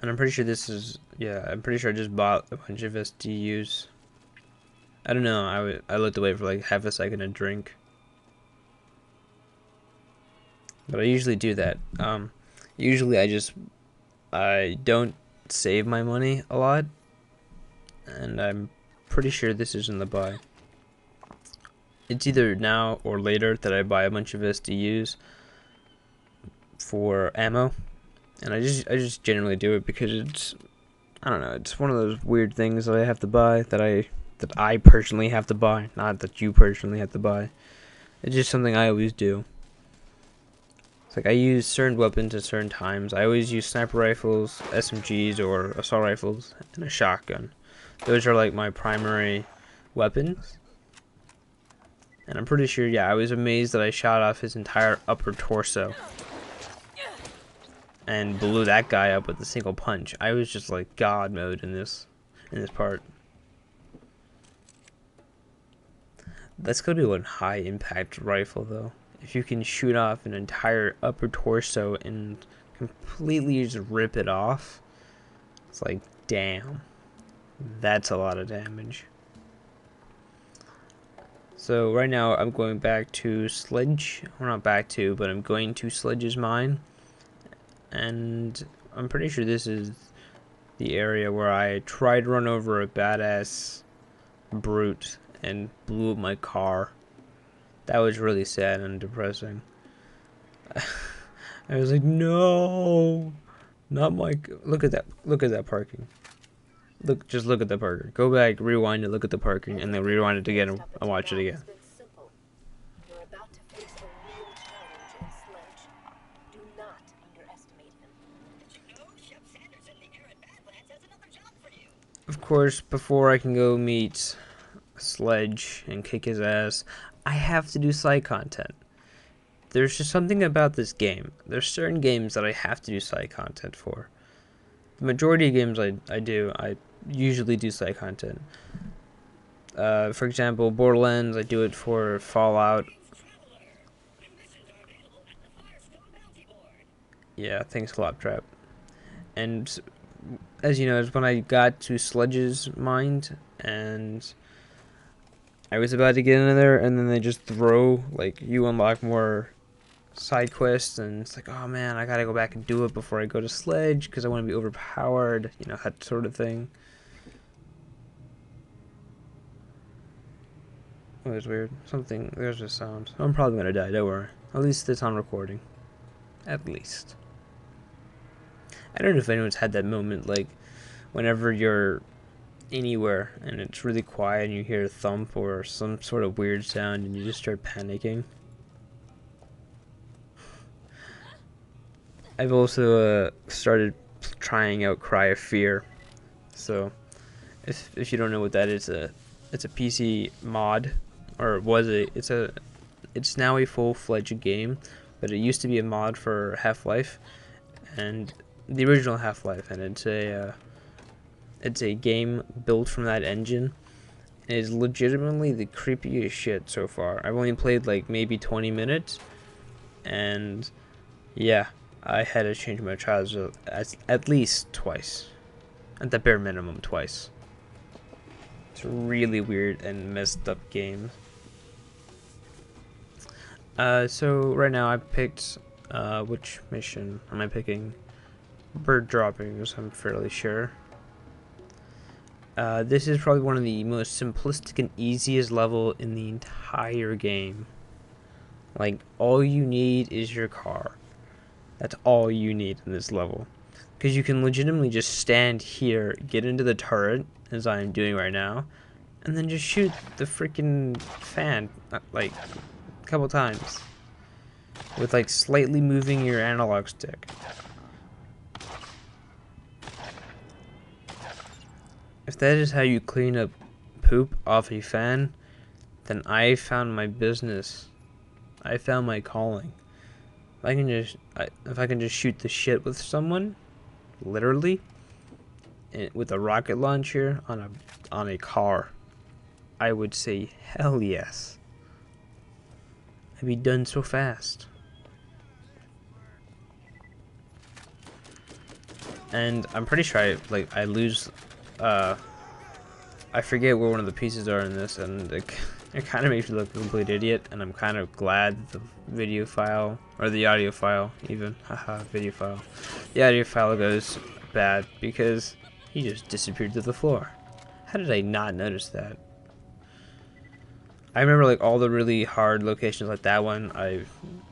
And I'm pretty sure this is, yeah, I'm pretty sure I just bought a bunch of SDUs. I don't know, I looked away for like half a second to drink. But I usually do that. Usually I don't save my money a lot. And I'm pretty sure this is in the buy. It's either now or later that I buy a bunch of SDUs for ammo. And I just generally do it because it's, I don't know, it's one of those weird things that I have to buy, that I personally have to buy, not that you personally have to buy. It's just something I always do. It's like I use certain weapons at certain times. I always use sniper rifles, SMGs, or assault rifles, and a shotgun. Those are like my primary weapons. And I'm pretty sure, yeah, I was amazed that I shot off his entire upper torso and blew that guy up with a single punch. I was just like God mode in this part. Let's go to a high impact rifle though. If you can shoot off an entire upper torso and completely just rip it off, it's like, damn, that's a lot of damage. So right now I'm going back to Sledge. Well, not back to, but I'm going to Sledge's mine. And I'm pretty sure this is the area where I tried to run over a badass brute and blew up my car. That was really sad and depressing. I was like, no, not my. Look at that. Look at that parking. Just look at the parking. Go back, rewind it, look at the parking, and then rewind it again and watch it again. Of course, before I can go meet Sledge and kick his ass, I have to do side content. There's just something about this game. There's certain games that I have to do side content for. The majority of games I usually do side content. For example, Borderlands, I do it for Fallout. Yeah, thanks, Claptrap. And as you know, when I got to Sledge's mind, and I was about to get in there, and then they just throw, like, you unlock more side quests, and it's like, oh man, I gotta go back and do it before I go to Sledge, because I want to be overpowered, you know, that sort of thing. Oh, it's weird. There's a sound. I'm probably gonna die, don't worry. At least it's on recording. At least. I don't know if anyone's had that moment, like, whenever you're anywhere and it's really quiet and you hear a thump or some sort of weird sound and you just start panicking. I've also started trying out Cry of Fear. So, if you don't know what that is, it's a PC mod, or it's now a full-fledged game, but it used to be a mod for Half-Life, and the original Half-Life, and it's a game built from that engine. It is legitimately the creepiest shit so far. I've only played like maybe 20 minutes, and yeah, I had to change my trousers at least twice. At the bare minimum, twice. It's a really weird and messed up game. So right now I picked, which mission am I picking? Bird droppings, I'm fairly sure. This is probably one of the most simplistic and easiest level in the entire game. Like, all you need is your car. That's all you need in this level. Because you can legitimately just stand here, get into the turret, as I am doing right now, and then just shoot the freaking fan, like, a couple times. With, like, slightly moving your analog stick. If that is how you clean up poop off a fan, then I found my business. I found my calling. If I can just shoot the shit with someone, literally, with a rocket launcher on a car, I would say hell yes. I'd be done so fast. and I'm pretty sure I lose. I forget where one of the pieces are in this, and it kind of makes me look like a complete idiot. And I'm kind of glad the video file or the audio file, even video file, the audio file goes bad because he just disappeared to the floor. How did I not notice that? I remember like all the really hard locations like that one.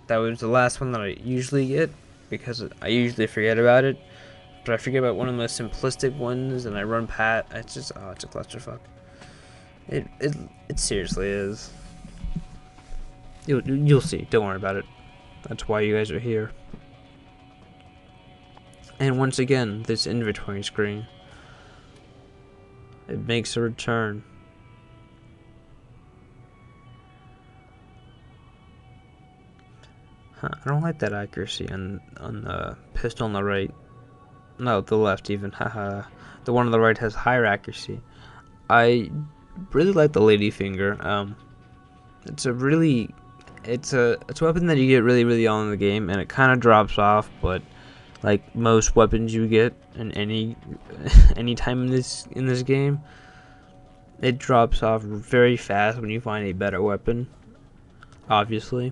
That was the last one that I usually get because I usually forget about it. But I forget about one of the most simplistic ones, and I run pat. It's just it's a clusterfuck. It seriously is. You'll see. Don't worry about it. That's why you guys are here. And once again, this inventory screen. It makes a return. Huh, I don't like that accuracy on the pistol on the right. No, the left even. Haha. The one on the right has higher accuracy. I really like the ladyfinger. It's a weapon that you get really on in the game, and it kind of drops off. But like most weapons you get in any time in this game, it drops off very fast when you find a better weapon. Obviously.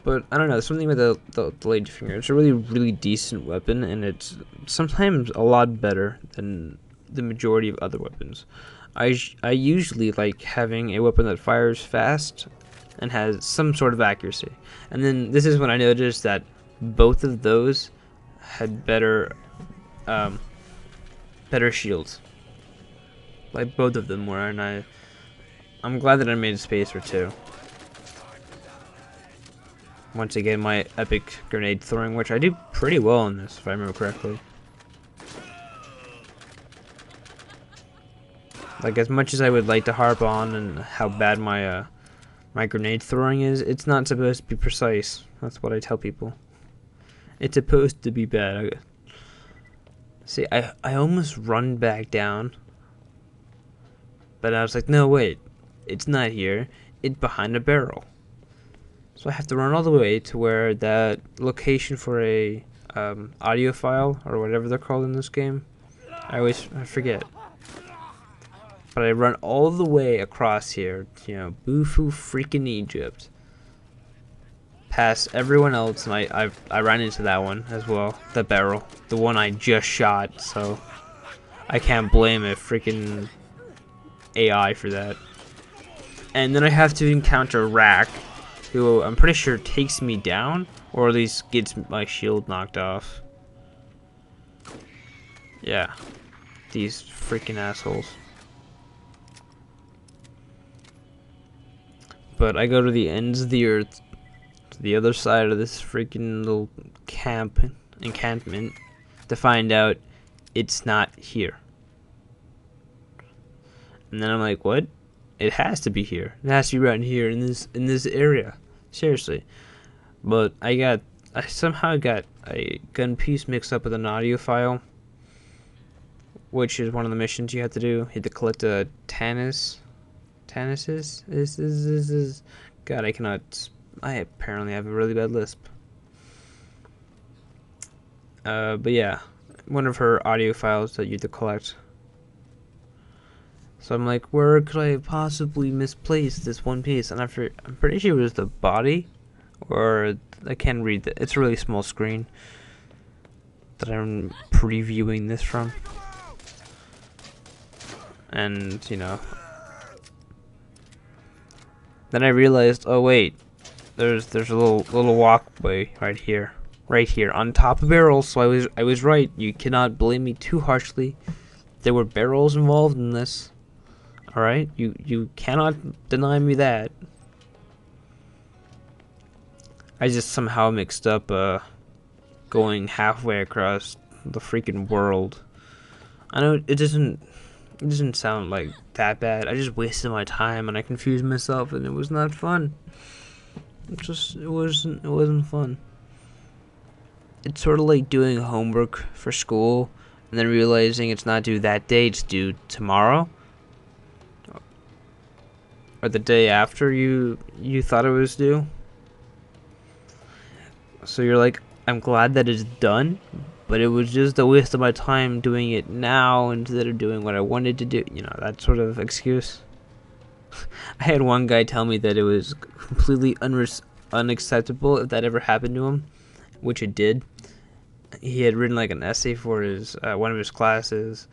But I don't know, something with the ladyfinger. It's a really decent weapon, and it's sometimes a lot better than the majority of other weapons. I usually like having a weapon that fires fast and has some sort of accuracy. And then this is when I noticed that both of those had better shields. Like both of them were, and I'm glad that I made space for two. Once again, my epic grenade throwing, which I do pretty well in this, if I remember correctly. Like, as much as I would like to harp on and how bad my my grenade throwing is, it's not supposed to be precise. That's what I tell people. It's supposed to be bad. See, I almost run back down, but I was like, no, wait, it's not here. It's behind a barrel. So I have to run all the way to where that location for a audio file, or whatever they're called in this game. I forget. But I run all the way across here, you know, Boo-foo freaking Egypt. Past everyone else, and I ran into that one as well. The barrel. The one I just shot, so I can't blame a freaking AI for that. And then I have to encounter Rack, who I'm pretty sure takes me down, or at least gets my shield knocked off. Yeah. These freaking assholes. But I go to the ends of the earth, to the other side of this freaking little encampment, to find out it's not here. And then I'm like, what? It has to be here. It has to be right here in this area. Seriously. But I somehow got a gun piece mixed up with an audio file, which is one of the missions you have to do. You have to collect a Tannis. Tannis is God, I cannot. I apparently have a really bad lisp. But yeah, one of her audio files that you have to collect. So I'm like, where could I have possibly misplaced this one piece? And I'm pretty sure it was the body, or I can't read that. It's a really small screen that I'm previewing this from. And you know, then I realized, oh wait, there's a little walkway right here on top of barrels. So I was right. You cannot blame me too harshly. There were barrels involved in this. All right, you cannot deny me that. I just somehow mixed up going halfway across the freaking world. I know it doesn't sound like that bad. I just wasted my time and I confused myself, and it was not fun. It wasn't fun. It's sort of like doing homework for school and then realizing it's not due that day, it's due tomorrow. Or the day after you thought it was due. So you're like, I'm glad that it's done, but it was just a waste of my time doing it now instead of doing what I wanted to do. You know, that sort of excuse. I had one guy tell me that it was completely unacceptable if that ever happened to him, which it did. He had written like an essay for his one of his classes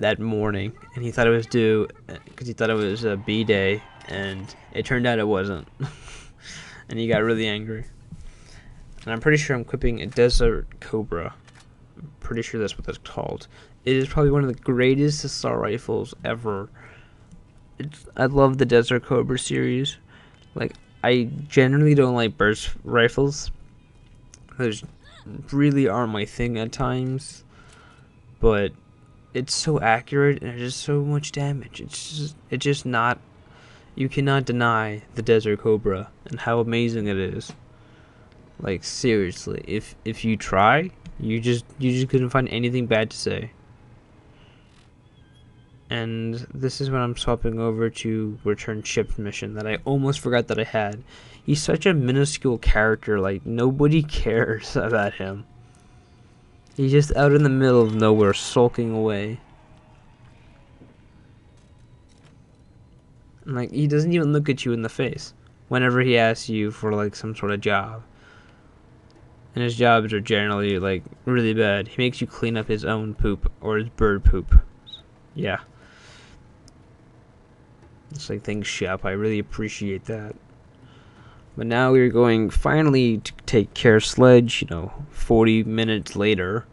that morning, and he thought it was due because he thought it was a B day, and it turned out it wasn't. And he got really angry. And I'm pretty sure I'm equipping a Desert Cobra. I'm pretty sure that's what that's called. It is probably one of the greatest assault rifles ever. I love the Desert Cobra series. Like, I generally don't like burst rifles. Those really aren't my thing at times. But it's so accurate and it does so much damage. It's just not. You cannot deny the Desert Cobra and how amazing it is. Like, seriously, if you try, you just couldn't find anything bad to say. And this is when I'm swapping over to return ship mission that I almost forgot that I had. He's such a minuscule character, like nobody cares about him. He's just out in the middle of nowhere, sulking away. And, like, he doesn't even look at you in the face whenever he asks you for like some sort of job. And his jobs are generally like really bad. He makes you clean up his own poop or his bird poop. Yeah. It's like, thanks, Shep. I really appreciate that. But now we're going finally to take care of Sledge, you know, 40 minutes later.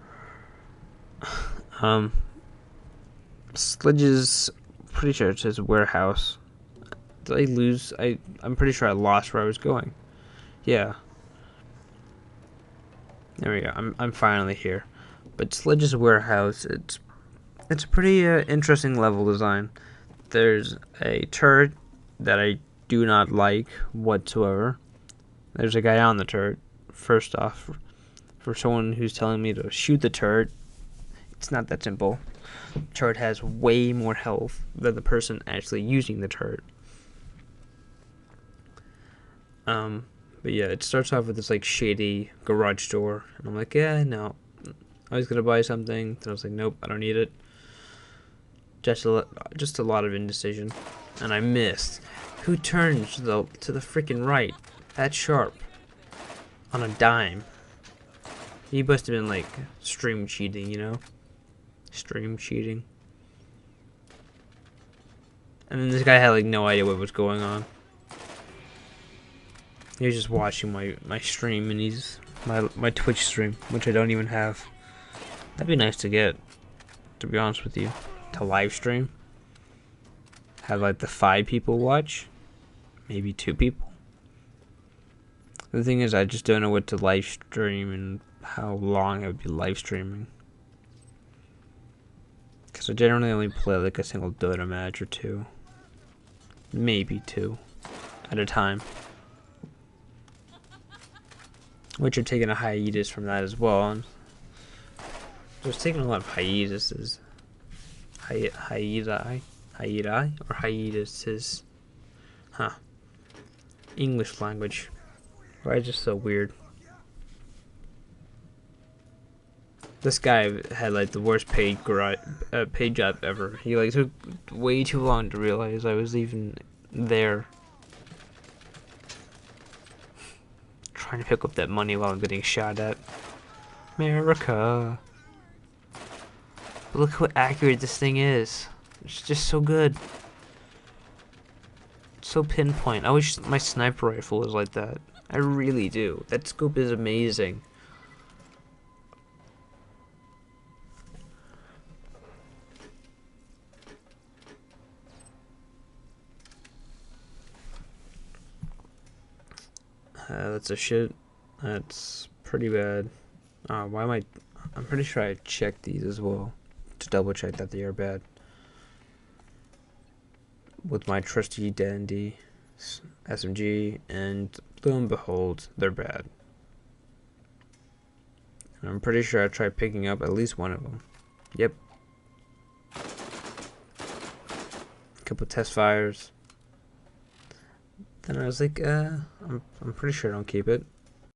Sledge's, pretty sure it says warehouse. Did I lose? I'm pretty sure I lost where I was going. Yeah. There we go. I'm finally here. But Sledge's warehouse, it's a pretty interesting level design. There's a turret that I do not like whatsoever. There's a guy on the turret. First off, for someone who's telling me to shoot the turret, it's not that simple. The turret has way more health than the person actually using the turret. But yeah, it starts off with this like shady garage door, and I'm like, yeah, no. I was gonna buy something, then I was like, nope, I don't need it. Just a lot of indecision, and I missed. Who turns to the freaking right that sharp on a dime? He must have been like stream cheating, you know? Stream cheating. And then this guy had like no idea what was going on. He was just watching my stream, and he's my Twitch stream, which I don't even have. That'd be nice to get, to be honest with you. To live stream. Have like the 5 people watch. Maybe 2 people. The thing is, I just don't know what to live stream and how long I would be live streaming. Because I generally only play like a single Dota match or 2. Maybe 2 at a time. Which are taking a hiatus from that as well. Just taking a lot of hiatuses. Hiati or hiatuses. Huh. English language. Why is it so weird? This guy had like the worst paid job ever. He like took way too long to realize I was even there. Trying to pick up that money while I'm getting shot at. America. But look how accurate this thing is. It's just so good. It's so pinpoint. I wish my sniper rifle was like that. I really do. That scope is amazing. That's a shit. That's pretty bad. Why am I'm pretty sure I checked these as well to double check that they are bad. With my trusty dandy SMG, and lo and behold, they're bad. And I'm pretty sure I tried picking up at least one of them. Yep. Couple test fires. Then I was like, I'm pretty sure I don't keep it.